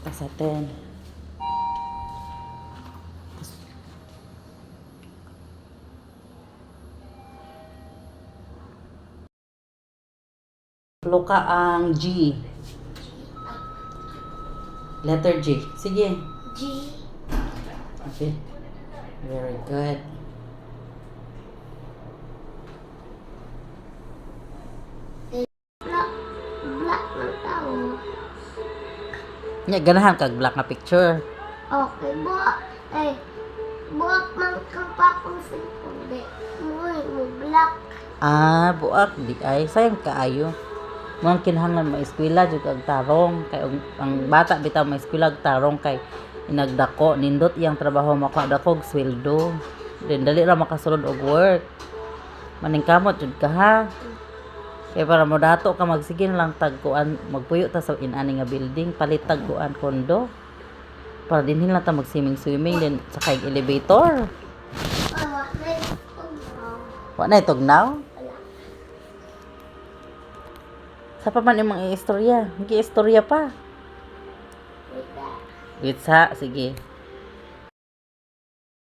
Tas sa 10. Luka ang G. Letter G. Sige. G. Okay. Very good. Black. Black ng tao. Nya ganahan kag black nga picture. Okay, buak. Eh, buak man kang pakong cellphone. Di, mo black. Ah, buak di ay sayang kaayo. Mga kinahanglan maeskwela jud kag tarong kay ang bata bitaw maeskwela kag tarong kay inagdako nindot iyang trabaho makuha dako og sweldo. Then dali ra makasulod og work. Maningkamot jud ka ha. Kaya para mo dato ka magsige na lang tagkuan magpuyo ta sa inani nga building palit tagkuan kondo. Para dinhin lang ta mag-swimming then sa kay elevator. Wa na itugnaw? Sa pa man yung mga istorya? Hindi istorya pa. Wait, Wait sa, sige.